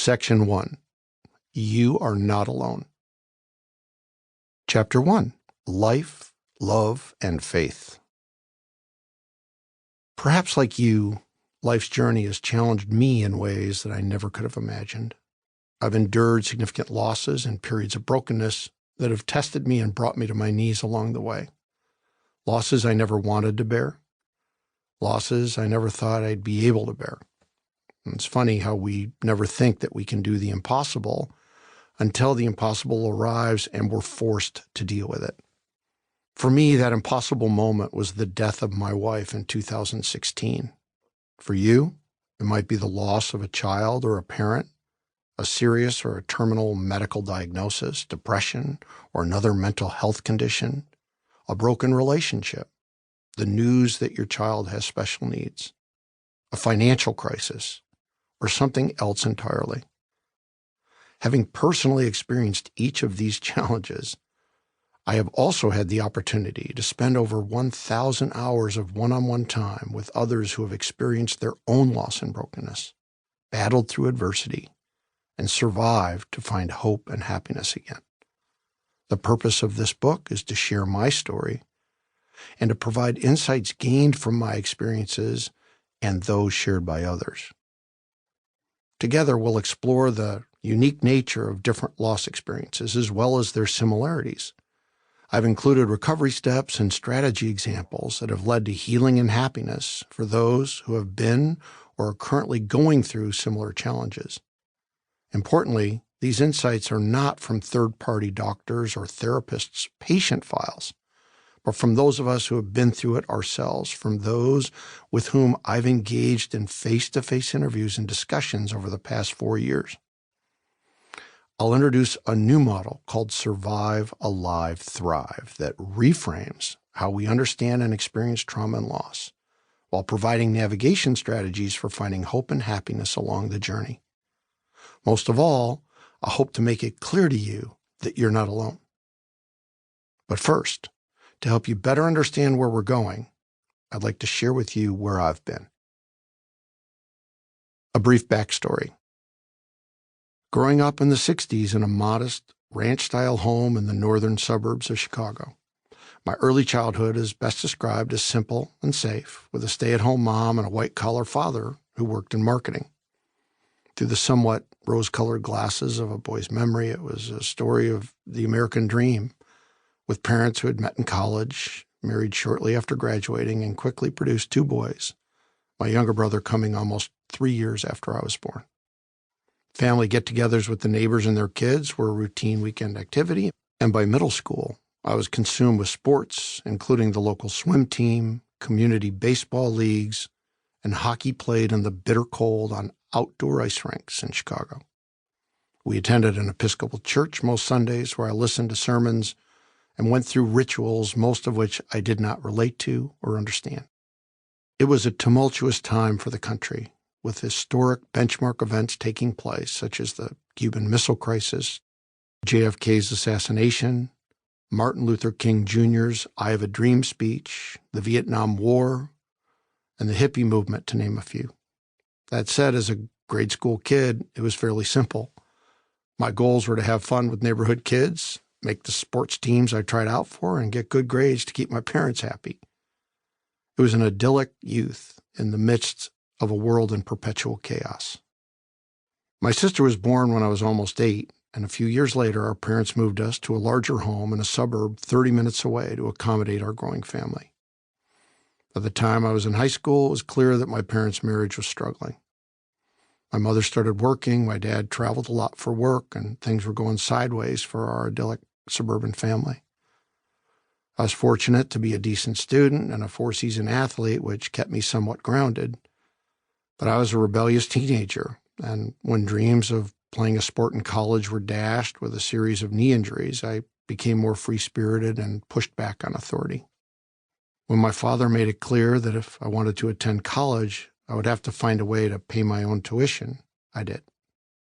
Section 1. You are not alone. Chapter 1. Life, Love, and Faith. Perhaps like you, life's journey has challenged me in ways that I never could have imagined. I've endured significant losses and periods of brokenness that have tested me and brought me to my knees along the way. Losses I never wanted to bear. Losses I never thought I'd be able to bear. And it's funny how we never think that we can do the impossible until the impossible arrives and we're forced to deal with it. For me, that impossible moment was the death of my wife in 2016. For you, it might be the loss of a child or a parent, a serious or a terminal medical diagnosis, depression, or another mental health condition, a broken relationship, the news that your child has special needs, a financial crisis, or something else entirely. Having personally experienced each of these challenges, I have also had the opportunity to spend over 1,000 hours of one-on-one time with others who have experienced their own loss and brokenness, battled through adversity, and survived to find hope and happiness again. The purpose of this book is to share my story and to provide insights gained from my experiences and those shared by others. Together, we'll explore the unique nature of different loss experiences as well as their similarities. I've included recovery steps and strategy examples that have led to healing and happiness for those who have been or are currently going through similar challenges. Importantly, these insights are not from third-party doctors or therapists' patient files, but from those of us who have been through it ourselves, from those with whom I've engaged in face-to-face interviews and discussions over the past 4 years. I'll introduce a new model called Survive, Alive, Thrive that reframes how we understand and experience trauma and loss, while providing navigation strategies for finding hope and happiness along the journey. Most of all, I hope to make it clear to you that you're not alone. But first, to help you better understand where we're going, I'd like to share with you where I've been. A brief backstory. Growing up in the 60s in a modest, ranch-style home in the northern suburbs of Chicago, my early childhood is best described as simple and safe, with a stay-at-home mom and a white-collar father who worked in marketing. Through the somewhat rose-colored glasses of a boy's memory, it was a story of the American dream, with parents who had met in college, married shortly after graduating, and quickly produced 2 boys, my younger brother coming almost 3 years after I was born. Family get-togethers with the neighbors and their kids were a routine weekend activity, and by middle school, I was consumed with sports, including the local swim team, community baseball leagues, and hockey played in the bitter cold on outdoor ice rinks in Chicago. We attended an Episcopal church most Sundays where I listened to sermons and went through rituals, most of which I did not relate to or understand. It was a tumultuous time for the country, with historic benchmark events taking place, such as the Cuban Missile Crisis, JFK's assassination, Martin Luther King Jr.'s I Have a Dream speech, the Vietnam War, and the hippie movement, to name a few. That said, as a grade school kid, it was fairly simple. My goals were to have fun with neighborhood kids, make the sports teams I tried out for, and get good grades to keep my parents happy. It was an idyllic youth in the midst of a world in perpetual chaos. My sister was born when I was almost 8, and a few years later, our parents moved us to a larger home in a suburb 30 minutes away to accommodate our growing family. By the time I was in high school, it was clear that my parents' marriage was struggling. My mother started working, my dad traveled a lot for work, and things were going sideways for our idyllic suburban family. I was fortunate to be a decent student and a 4-season athlete, which kept me somewhat grounded. But I was a rebellious teenager, and when dreams of playing a sport in college were dashed with a series of knee injuries, I became more free-spirited and pushed back on authority. When my father made it clear that if I wanted to attend college, I would have to find a way to pay my own tuition, I did.